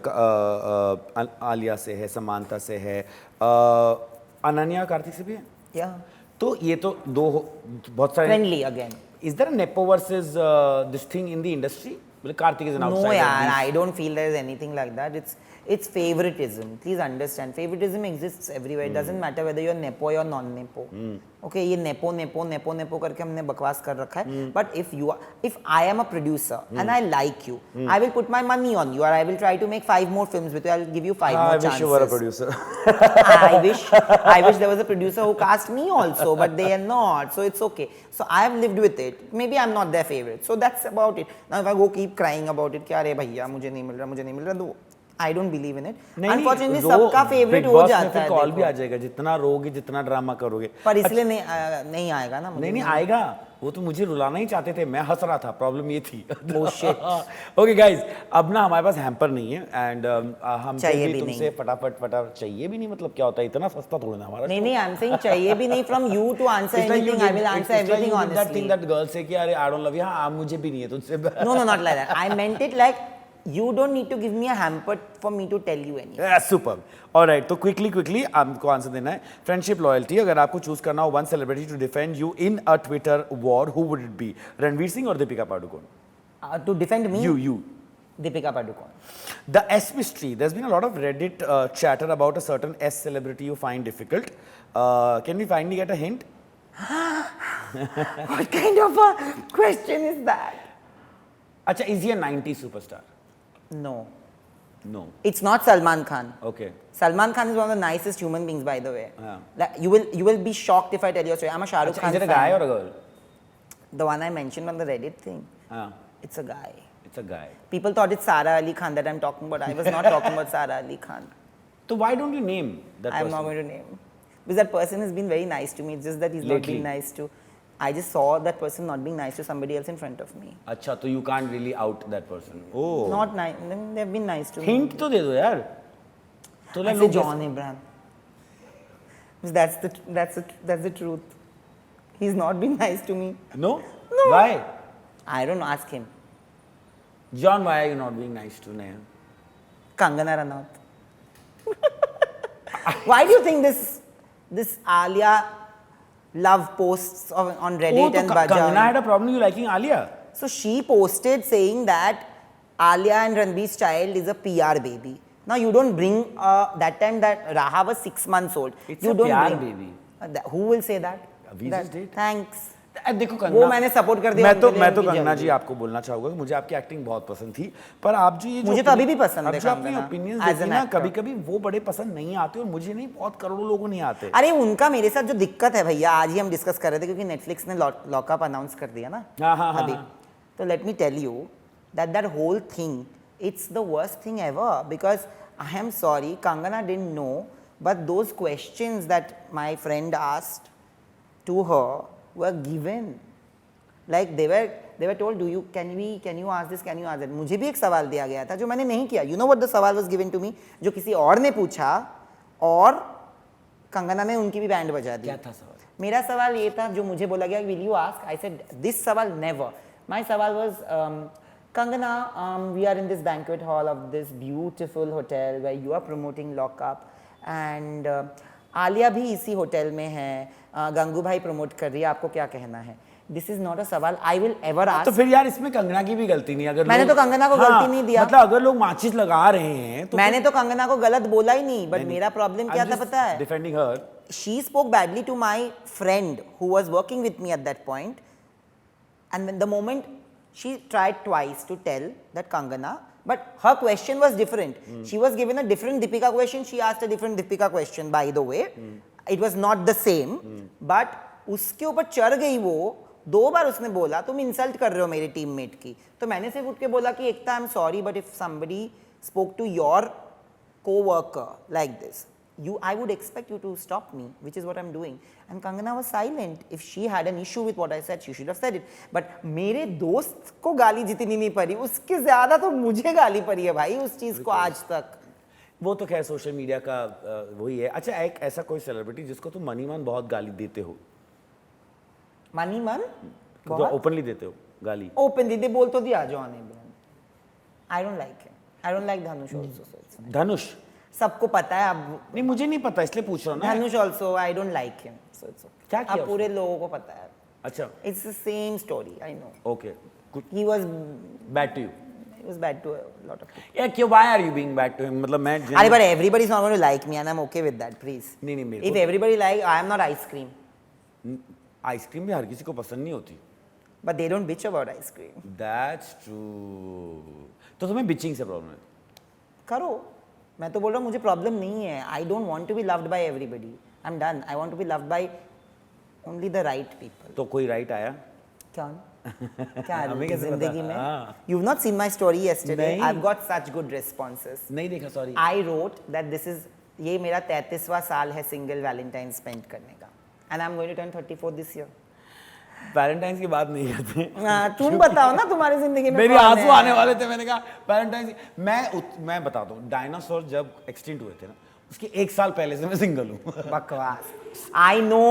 [SPEAKER 2] आलिया से है, समांता से है, अनन्या कार्तिक से भी है,
[SPEAKER 1] yeah.
[SPEAKER 2] तो ये तो दो बहुत सारे.
[SPEAKER 1] Friendly again.
[SPEAKER 2] Is there a nepo versus this thing in the industry? Well, Karthik is an outsider.
[SPEAKER 1] No, yeah, I don't feel there is anything like that. It's favoritism. Please understand, favoritism exists everywhere. It doesn't matter whether you're nepo or non-nepo. Okay, ये nepo करके हमने बकवास कर रखा है. But if I am a producer and I like you, I will put my money on you, or I will try to make 5 more films with you. I'll give you 5 more chances.
[SPEAKER 2] I wish you were a producer.
[SPEAKER 1] I wish there was a producer who cast me also, but they are not. So it's okay. So I have lived with it. Maybe I'm not their favorite. So that's about it. Now if I go keep crying about it, क्या अरे भैया मुझे नहीं मिल रहा, तो I don't believe in it. Unfortunately, सबका favorite हो जाता है.
[SPEAKER 2] कॉल भी आ जाएगा, जितना रोगे, जितना ड्रामा करोगे.
[SPEAKER 1] पर इसलिए नहीं आएगा ना.
[SPEAKER 2] नहीं आएगा. वो तो मुझे रुलाना ही चाहते थे, मैं हंस रहा था. प्रॉब्लम ये थी.
[SPEAKER 1] Oh shit.
[SPEAKER 2] Okay guys, अब ना हमारे पास हैम्पर नहीं है एंड हम
[SPEAKER 1] चाहिए भी
[SPEAKER 2] तुमसे फटाफट चाहिए भी नहीं. मतलब क्या होता है, इतना सस्ता थोड़ा ना हमारा.
[SPEAKER 1] नहीं I'm saying चाहिए भी नहीं. From you to answer anything, I will answer everything honestly.
[SPEAKER 2] That thing that girls say कि अरे I don't love you, हाँ मुझे भी नहीं है तुझसे.
[SPEAKER 1] No, not like that. I meant it like you don't need to give me a hamper for me to tell you anything.
[SPEAKER 2] Yeah, super. Alright, तो quickly आपको आंसर देना है. Friendship, loyalty. अगर आपको चूज करना हो one celebrity to defend you in a Twitter war, who would it be? Ranveer Singh or Deepika Padukone?
[SPEAKER 1] To defend me?
[SPEAKER 2] You.
[SPEAKER 1] Deepika Padukone.
[SPEAKER 2] The S mystery. There's been a lot of Reddit chatter about a certain S celebrity you find difficult. Can we finally get a hint?
[SPEAKER 1] What kind of a question is that?
[SPEAKER 2] अच्छा, is he a 90s superstar?
[SPEAKER 1] No.
[SPEAKER 2] It's
[SPEAKER 1] not Salman Khan.
[SPEAKER 2] Okay.
[SPEAKER 1] Salman Khan is one of the nicest human beings, by the way.
[SPEAKER 2] Yeah.
[SPEAKER 1] Like, you will be shocked if I tell you a story. I'm a Shah Rukh Khan
[SPEAKER 2] Is it a
[SPEAKER 1] fan.
[SPEAKER 2] guy or a girl?
[SPEAKER 1] The one I mentioned on the Reddit thing.
[SPEAKER 2] Yeah.
[SPEAKER 1] It's a guy.
[SPEAKER 2] It's a guy.
[SPEAKER 1] People thought it's Sara Ali Khan that I'm talking about. I was not talking about Sara Ali Khan.
[SPEAKER 2] So why don't you name that person?
[SPEAKER 1] I'm not going to name. Because that person has been very nice to me. It's just that he's not been nice to. I just saw that person not being nice to somebody else in front of me.
[SPEAKER 2] अच्छा, तो you can't really out that person. Oh.
[SPEAKER 1] Not nice. They've been nice to me.
[SPEAKER 2] Hint तो दे दो यार. तो
[SPEAKER 1] I say John Abraham. That's the truth. He's not been nice to me.
[SPEAKER 2] No?
[SPEAKER 1] No.
[SPEAKER 2] Why?
[SPEAKER 1] I don't know. Ask him.
[SPEAKER 2] John, why are you not being nice to Neha?
[SPEAKER 1] Kangana Ranaut. Why do you think this Alia love posts on Reddit and Baja?
[SPEAKER 2] Kangana had a problem you liking Alia.
[SPEAKER 1] So she posted saying that Alia and Ranveer's child is a PR baby. Now you don't bring that time that Raha was 6 months old.
[SPEAKER 2] It's
[SPEAKER 1] you
[SPEAKER 2] a
[SPEAKER 1] don't
[SPEAKER 2] PR
[SPEAKER 1] bring,
[SPEAKER 2] baby.
[SPEAKER 1] Who will say that?
[SPEAKER 2] We just did.
[SPEAKER 1] Thanks.
[SPEAKER 2] देखो
[SPEAKER 1] वो
[SPEAKER 2] कंगना,
[SPEAKER 1] मैंने सपोर्ट कर दिया.
[SPEAKER 2] मैं तो कंगना जी आपको बोलना चाहूंगा कि मुझे आपकी एक्टिंग बहुत पसंद थी, पर आप जो ये
[SPEAKER 1] मुझे तो अभी भी पसंद है.
[SPEAKER 2] जो अपनी ओपिनियंस देती ना, कभी-कभी वो बड़े पसंद नहीं आते और मुझे नहीं, बहुत करोड़ों लोगों नहीं आते.
[SPEAKER 1] अरे उनका मेरे साथ जो दिक्कत है भैया, आज ही हम डिस्कस कर रहे थे क्योंकि नेटफ्लिक्स ने लॉकअप अनाउंस कर दिया ना अभी. तो let me tell you that whole thing, it's the worst thing ever. Because I am sorry, Kangana didn't know, but those questions that my friend asked to her were given. Like they were told, can you ask this, can you ask that. मुझे भी एक सवाल दिया गया था जो मैंने नहीं किया. You know what the सवाल was given to me, जो किसी और ने पूछा और कंगना ने उनकी भी बैंड बजा दी.
[SPEAKER 2] क्या था सवाल?
[SPEAKER 1] मेरा सवाल ये था जो मुझे बोला गया, will you ask? I said this सवाल never. My सवाल was Kangana, we are in this banquet hall of this beautiful hotel where you are promoting Lockup and Alia भी इसी होटल में है, गंगू भाई प्रमोट कर रही है, आपको क्या कहना है. This is not a सवाल I will ever ask.
[SPEAKER 2] तो फिर यार इसमें कंगना की भी गलती नहीं. अगर
[SPEAKER 1] मैंने तो कंगना को गलती नहीं दिया.
[SPEAKER 2] मतलब अगर लोग माचिस लगा रहे हैं तो
[SPEAKER 1] मैंने तो कंगना को गलत बोला ही नहीं. बट मेरा प्रॉब्लम क्या था पता है?
[SPEAKER 2] Defending her.
[SPEAKER 1] She spoke badly to my friend who was working with me at that point, and when the moment she tried twice to tell that Kangana, but her question was different. She was given a different Deepika question. She asked a different Deepika question, by the way. It was not the same, but उसके ऊपर चढ़ गई वो. 2 बार उसने बोला तुम इंसल्ट कर रहे हो मेरे टीममेट की. तो मैंने सिर्फ उठ के बोला कि Ekta I am sorry, but if somebody spoke to your coworker like this, I would expect you to stop me, which is what I'm doing. And Kangana was silent. If she had an issue with what I said, she should have said it. But मेरे दोस्त को गाली जितनी नहीं पड़ी, उसके ज़्यादा तो मुझे गाली पड़ी है भाई उस चीज़ को आज तक.
[SPEAKER 2] वो तो खैर सोशल मीडिया का वही है. अच्छा, एक ऐसा कोई सेलिब्रिटी जिसको तुम मनी मन बहुत गाली देते हो,
[SPEAKER 1] मनी मन
[SPEAKER 2] जो ओपनली देते हो गाली?
[SPEAKER 1] ओपनली दे बोल तो दिया John Abraham. I don't like him. I don't like Dhanush also.
[SPEAKER 2] Dhanush
[SPEAKER 1] सबको पता है अब.
[SPEAKER 2] नहीं, मुझे नहीं पता इसलिए पूछ रहा हूँ ना.
[SPEAKER 1] Dhanush also I don't like him. So it's okay.
[SPEAKER 2] क्या किया
[SPEAKER 1] अब पूरे लोगों को पता है.
[SPEAKER 2] अच्छा,
[SPEAKER 1] it's the same story. I know.
[SPEAKER 2] Okay.
[SPEAKER 1] He was
[SPEAKER 2] bad to you.
[SPEAKER 1] It was bad to a lot of people.
[SPEAKER 2] Yeah, क्यों? Why are you being bad to him? मतलब मैं
[SPEAKER 1] अरे but everybody is not going to like me and I'm okay with that, please.
[SPEAKER 2] नहीं मेरे
[SPEAKER 1] If everybody like, I am not ice cream.
[SPEAKER 2] Ice cream भी हर किसी को पसंद नहीं होती.
[SPEAKER 1] But they don't bitch about ice cream.
[SPEAKER 2] That's true. तो तुम्हें बिचिंग से प्रॉब्लम है?
[SPEAKER 1] करो. मैं तो बोल रहा हूँ मुझे प्रॉब्लम नहीं है. I don't want to be loved by everybody. I'm done. I want to be loved by only the right people.
[SPEAKER 2] तो कोई राइट आया?
[SPEAKER 1] क्या? क्या
[SPEAKER 2] हमें कैसे
[SPEAKER 1] जिंदगी
[SPEAKER 2] पता?
[SPEAKER 1] में? You've not seen my story yesterday.
[SPEAKER 2] नहीं.
[SPEAKER 1] I've got such good responses.
[SPEAKER 2] नहीं देखा, sorry.
[SPEAKER 1] I wrote that this is ये मेरा 33वां साल है सिंगल वैलेंटाइन स्पेंड करने का. And I'm going to turn 34 this year.
[SPEAKER 2] Valentine's की बात नहीं करते.
[SPEAKER 1] तुम बताओ ना तुम्हारी जिंदगी में.
[SPEAKER 2] मेरी
[SPEAKER 1] कौन
[SPEAKER 2] आंसू
[SPEAKER 1] है?
[SPEAKER 2] आने वाले थे. मैंने कहा वैलेंटाइंस. मैं बताता हूँ, डायनासोर जब एक्सटिंक्ट हुए थे ना, उसके 1 साल पहले से मैं सिंगल हूँ.
[SPEAKER 1] बकवास. I know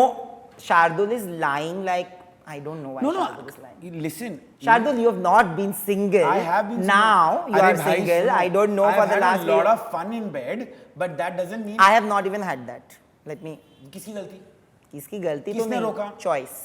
[SPEAKER 1] Shardul is lying like I don't know why Shardul is lying.
[SPEAKER 2] Listen.
[SPEAKER 1] Shardul, you have not been single.
[SPEAKER 2] I have been
[SPEAKER 1] now.
[SPEAKER 2] single.
[SPEAKER 1] You are
[SPEAKER 2] अरे भाई,
[SPEAKER 1] single.
[SPEAKER 2] सुनो.
[SPEAKER 1] I don't know for the last.
[SPEAKER 2] I have had a lot of fun in bed, but that doesn't mean.
[SPEAKER 1] I have not even had that. Let me.
[SPEAKER 2] किसकी गलती?
[SPEAKER 1] किसकी गलती तो
[SPEAKER 2] किसने
[SPEAKER 1] नहीं.
[SPEAKER 2] रोका?
[SPEAKER 1] Choice.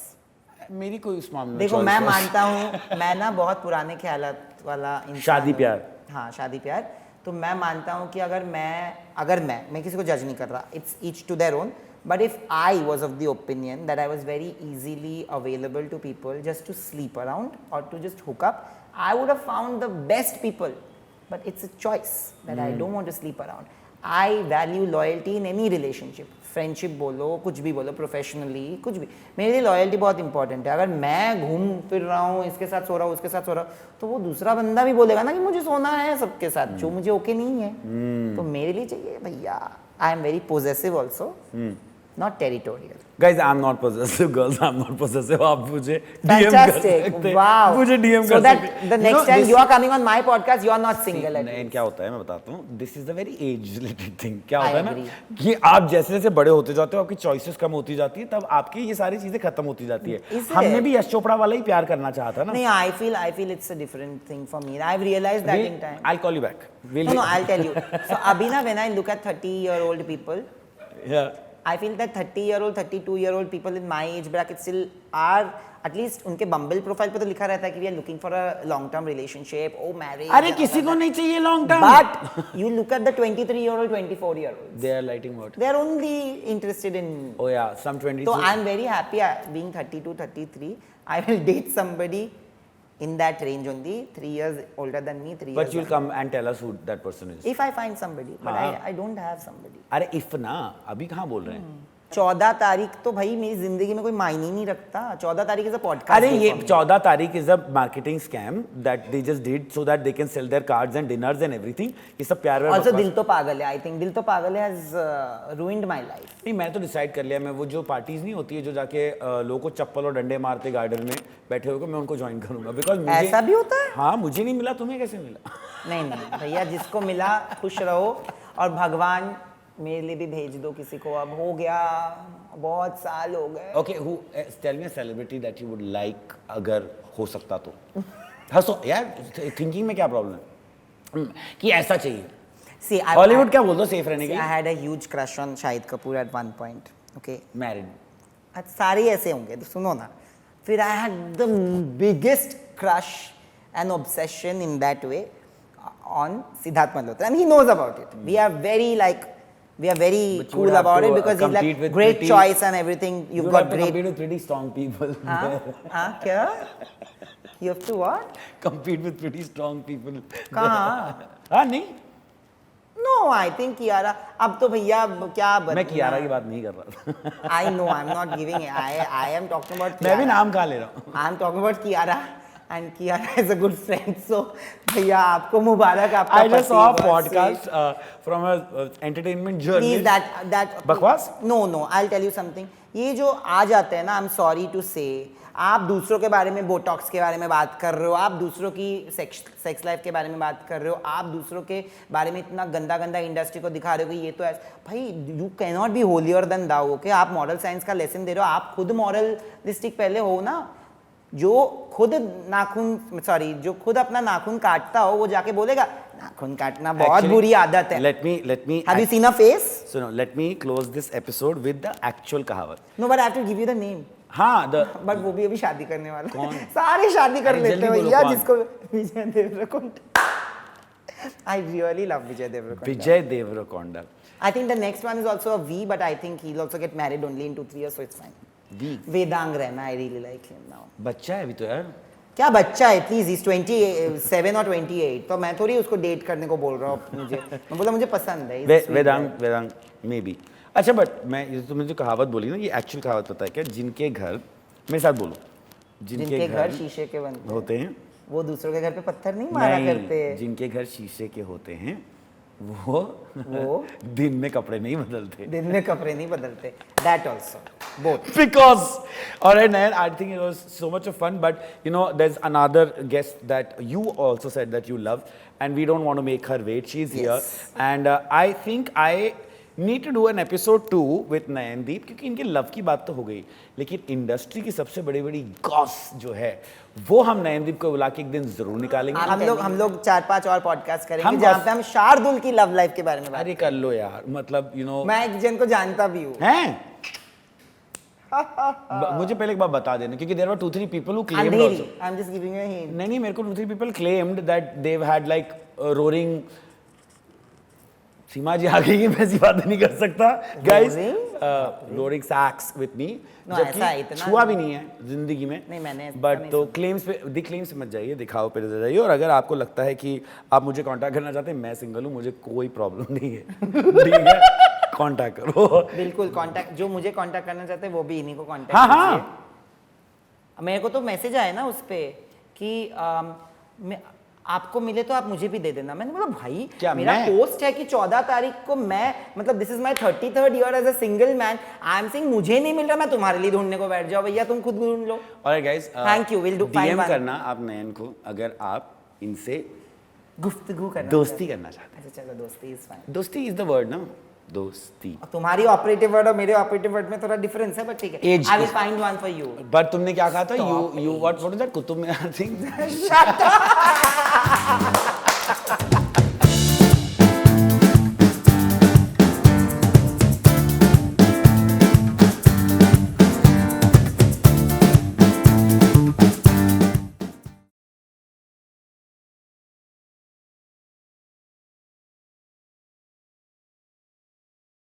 [SPEAKER 2] मेरी कोई उस मामले में
[SPEAKER 1] देखो
[SPEAKER 2] choice
[SPEAKER 1] मैं
[SPEAKER 2] है.
[SPEAKER 1] मानता हूँ मैं ना बहुत पुराने ख्यालात वाला इंसान
[SPEAKER 2] शादी
[SPEAKER 1] हूँ.
[SPEAKER 2] प्यार.
[SPEAKER 1] हाँ शादी प्यार. तो मैं मानता हूँ कि अगर मैं किसी को जज नहीं कर रहा. It's each to their own. But if I was of the opinion that I was very easily available to people just to sleep around or to just hook up, I would have found the best people. But it's a choice that I don't want to sleep around. I value loyalty in any relationship. Friendship बोलो, कुछ भी बोलो, प्रोफेशनली कुछ भी. मेरे लिए लॉयल्टी बहुत इंपॉर्टेंट है. अगर मैं घूम फिर रहा हूँ, इसके साथ सो रहा हूँ, उसके साथ सो रहा हूँ, तो वो दूसरा बंदा भी बोलेगा ना कि मुझे सोना है सबके साथ, जो मुझे ओके नहीं है. तो मेरे लिए चाहिए भैया. I am very possessive also, not territorial.
[SPEAKER 2] Guys, I'm not possessive, girls. I'm not possessive. आप मुझे DM कर
[SPEAKER 1] Fantastic.
[SPEAKER 2] सकते हैं.
[SPEAKER 1] Wow.
[SPEAKER 2] मुझे DM
[SPEAKER 1] so
[SPEAKER 2] कर
[SPEAKER 1] that
[SPEAKER 2] सकते हैं.
[SPEAKER 1] the next time you are coming on my podcast, you are not single. at
[SPEAKER 2] नहीं,
[SPEAKER 1] least.
[SPEAKER 2] क्या होता है मैं बताता हूँ. This is the very age related thing. क्या
[SPEAKER 1] I
[SPEAKER 2] होता है ना
[SPEAKER 1] agree.
[SPEAKER 2] कि आप जैसे जैसे बड़े होते जाते हो, आपकी चॉइसेस कम होती जाती है, तब आपकी ये सारी चीजें खत्म होती जाती है.
[SPEAKER 1] Is
[SPEAKER 2] हमने
[SPEAKER 1] it?
[SPEAKER 2] भी यश चोपड़ा वाला ही प्यार करना चाहा था ना.
[SPEAKER 1] नहीं, I feel it's a different thing for me. I've realized that in time.
[SPEAKER 2] I'll call you back.
[SPEAKER 1] No, I'll tell you. So अभी ना when I look at 30-year-old people,
[SPEAKER 2] Yeah.
[SPEAKER 1] I feel that 30-year-old, 32-year-old people in my age bracket still are, at least उनके बम्बल प्रोफाइल पे तो लिखा रहता है कि we are looking for a long-term relationship, oh marriage.
[SPEAKER 2] अरे किसी को नहीं चाहिए long term.
[SPEAKER 1] But you look at the 23-year-old, 24-year-olds.
[SPEAKER 2] They are lighting what?
[SPEAKER 1] They are only interested in.
[SPEAKER 2] Oh yeah, some 23.
[SPEAKER 1] So I'm very happy being 32, 33. I will date somebody in that range only, 3 years older than me, 3 years.
[SPEAKER 2] But you'll come and tell us who that person is.
[SPEAKER 1] If I find somebody, but
[SPEAKER 2] हाँ.
[SPEAKER 1] I don't have somebody.
[SPEAKER 2] अरे if ना, अभी कहाँ बोल रहे हैं?
[SPEAKER 1] 14 तारीख तो भाई मेरी जिंदगी में कोई मायने ही नहीं रखता. 14 तारीख इज अ पॉडकास्ट.
[SPEAKER 2] अरे ये 14 तारीख is a marketing scam that they just did so that they can sell their cards and dinners and everything. ये सब प्यार व्यार.
[SPEAKER 1] ऑल्सो दिल तो पागल है. आई थिंक दिल तो पागल है हैज रूइंड माय लाइफ.
[SPEAKER 2] नहीं, मैं तो डिसाइड कर लिया, मैं वो जो पार्टीज नहीं होती है जो जाके लोगों को चप्पल और डंडे मारते गार्डन में बैठे हुए, मैं उनको ज्वाइन करूंगा. बिकॉज मुझे
[SPEAKER 1] ऐसा भी होता है.
[SPEAKER 2] हाँ, मुझे नहीं मिला, तुम्हें कैसे मिला?
[SPEAKER 1] नहीं भैया, जिसको मिला खुश रहो. और भगवान मेरे लिए भी भेज दो किसी को. अब हो गया, बहुत साल हो गए.
[SPEAKER 2] Okay, who tell me a celebrity that you would like, अगर हो सकता तो. हंसो यार, थिंकिंग में क्या प्रॉब्लम है कि ऐसा चाहिए.
[SPEAKER 1] See,
[SPEAKER 2] हॉलीवुड क्या बोल दो सेफ रहने के
[SPEAKER 1] I
[SPEAKER 2] लिए?
[SPEAKER 1] had a huge crush on Shahid Kapoor at one point. Okay.
[SPEAKER 2] Married.
[SPEAKER 1] सारे ऐसे होंगे, तो सुनो ना. फिर I had the biggest crush and obsession in that way on Siddharth Malhotra, and he knows about it. We are very
[SPEAKER 2] But you
[SPEAKER 1] cool
[SPEAKER 2] would have
[SPEAKER 1] about
[SPEAKER 2] to,
[SPEAKER 1] it because he's
[SPEAKER 2] compete
[SPEAKER 1] like
[SPEAKER 2] with
[SPEAKER 1] great
[SPEAKER 2] pretty-
[SPEAKER 1] choice and everything.
[SPEAKER 2] You
[SPEAKER 1] You've
[SPEAKER 2] have
[SPEAKER 1] got
[SPEAKER 2] to
[SPEAKER 1] great.
[SPEAKER 2] compete with pretty strong people.
[SPEAKER 1] हाँ क्या? You have to what?
[SPEAKER 2] Compete with pretty strong people.
[SPEAKER 1] कहाँ?
[SPEAKER 2] हाँ नहीं,
[SPEAKER 1] No, I think Kiara. अब तो भैया क्या
[SPEAKER 2] मैं कियारा की बात नहीं कर रहा था.
[SPEAKER 1] I know, I'm not giving it. I am talking about
[SPEAKER 2] मैं भी
[SPEAKER 1] Kiara.
[SPEAKER 2] नाम कहाँ ले रहा हूँ.
[SPEAKER 1] I'm talking about Kiara. and Kiara is a good friend. So भैया आपको मुबारक, आपका
[SPEAKER 2] I just saw a
[SPEAKER 1] पति, God
[SPEAKER 2] podcast from a entertainment
[SPEAKER 1] save.
[SPEAKER 2] journalist.
[SPEAKER 1] Please that
[SPEAKER 2] बकवास?
[SPEAKER 1] No, I'll tell you something. ये जो आ जाते हैं ना, I'm sorry to say, आप दूसरों के बारे में, बोटॉक्स के बारे में बात कर रहे हो, आप दूसरों की सेक्स लाइफ के बारे में बात कर रहे हो, आप दूसरों के बारे में इतना गंदा गंदा इंडस्ट्री को दिखा रहे हो कि ये तो ऐसा, भाई you can not be holier than thou, okay? आप मॉरल साइंस का लेसन दे रहे हो, आप खुद मॉरलिस्टिक पहले हो ना। जो खुद जो खुद अपना नाखून काटता हो वो जाके बोलेगा नाखून काटना बहुत
[SPEAKER 2] Actually,
[SPEAKER 1] बुरी आदत है।
[SPEAKER 2] Let me.
[SPEAKER 1] Have you seen a face?
[SPEAKER 2] So no, let me close this episode with the actual कहावत.
[SPEAKER 1] No, but I have to give you the name.
[SPEAKER 2] हाँ,
[SPEAKER 1] बट वो भी अभी शादी करने वाला
[SPEAKER 2] कौन?
[SPEAKER 1] सारे शादी कर
[SPEAKER 2] अरे
[SPEAKER 1] लेते
[SPEAKER 2] जल्दी
[SPEAKER 1] हैं
[SPEAKER 2] बोलो,
[SPEAKER 1] भैया,
[SPEAKER 2] कौन?
[SPEAKER 1] जिसको Vijay Deverakonda. I really love Vijay Deverakonda.
[SPEAKER 2] Vijay Deverakonda.
[SPEAKER 1] I think the next one is also a V, but I think he'll also get married only in 2-3 years, so it's fine.
[SPEAKER 2] V.
[SPEAKER 1] Vedang Raina, I really like him now.
[SPEAKER 2] बच्चा है अभी तो यार.
[SPEAKER 1] क्या बच्चा है, प्लीज, he's 27 और 28, तो मैं थोड़ी उसको डेट करने को बोल रहा हूँ। मैं बोला मुझे पसंद है। He's a sweet guy.
[SPEAKER 2] Vedang may be. अच्छा, बट मैं ये तुमने जो कहावत बोली ना, ये एक्चुअल कहावत पता है क्या? जिनके घर, मेरे साथ बोलो,
[SPEAKER 1] जिनके घर शीशे के बनते
[SPEAKER 2] होते हैं,
[SPEAKER 1] वो दूसरों के घर पे पत्थर नहीं मारा करते।
[SPEAKER 2] जिनके घर शीशे के होते हैं वो दिन में कपड़े नहीं बदलते।
[SPEAKER 1] दिन में कपड़े नहीं बदलते। That also, both.
[SPEAKER 2] Because, alright, Nayan, I think it was so much of fun, but you know, there's another guest that you also said that you love, and we don't want to make her wait. She's here, and I think I need to do an episode 2 with Nayandeep, क्योंकि इनके लव की बात तो हो गई, लेकिन इंडस्ट्री की सबसे बड़ी बड़ी गॉस जो है वो हम नयनदीप को बुला के एक दिन जरूर निकालेंगे।
[SPEAKER 1] हम लोग 4-5 और पॉडकास्ट करेंगे
[SPEAKER 2] हम
[SPEAKER 1] जहाँ पे हम शार्दुल की लव लाइफ के बारे में बात
[SPEAKER 2] अरे कर लो यार, मतलब यू नो,
[SPEAKER 1] मैं एक जन को जानता भी हूँ।
[SPEAKER 2] हैं? मुझे पहले एक बार बता देना, क्योंकि there were 2-3 people who claimed
[SPEAKER 1] Andheri,
[SPEAKER 2] also.
[SPEAKER 1] I am just giving you a hint.
[SPEAKER 2] नहीं, मेरे को 2-3 people claimed that they had like roaring. Seema ji आ गई है, मैं ऐसी बात नहीं कर सकता guys. Roaring sex with me, जबकि छुआ भी नहीं है जिंदगी में।
[SPEAKER 1] नहीं, मैंने
[SPEAKER 2] बट तो क्लेम्स पे क्लेम्स मत जाइए, दिखाओ पे जाइए। और अगर आपको लगता है कि आप मुझे कांटेक्ट करना चाहते हैं, मैं सिंगल हूँ, मुझे कोई प्रॉब्लम नहीं है। ठीक है, कांटेक्ट करो।
[SPEAKER 1] बिल्कुल कांटेक्ट, जो मुझे कांटेक्ट करना चाहते हैं वो भी इन्हीं को कांटेक्ट
[SPEAKER 2] हाँ।
[SPEAKER 1] मेरे को तो मैसेज आया ना उस पे कि आपको मिले तो आप मुझे भी दे देना। मैंने बोला भाई
[SPEAKER 2] क्या
[SPEAKER 1] मेरा पोस्ट है कि 14 तारीख को मैं, मतलब this is my 33rd year as a single man, I am saying मुझे नहीं मिल रहा, मैं तुम्हारे लिए ढूंढने को बैठ जाओ। भैया तुम खुद ढूंढ लो।
[SPEAKER 2] और guys,
[SPEAKER 1] thank you, will do fine
[SPEAKER 2] DM
[SPEAKER 1] one.
[SPEAKER 2] करना आप नयन को, अगर आप इनसे
[SPEAKER 1] गुफ्तगू करना,
[SPEAKER 2] दोस्ती करना चाहते हैं।
[SPEAKER 1] अच्छा चलो, दोस्ती इज फाइन।
[SPEAKER 2] दोस्ती इज द वर्ड ना, दोस्ती।
[SPEAKER 1] तुम्हारी ऑपरेटिव वर्ड और मेरे ऑपरेटिव वर्ड में थोड़ा डिफरेंस है, बट ठीक है, I will find one for you.
[SPEAKER 2] But तुमने क्या कहा था? You what is that? Qutub Minar thing.
[SPEAKER 1] Shut up!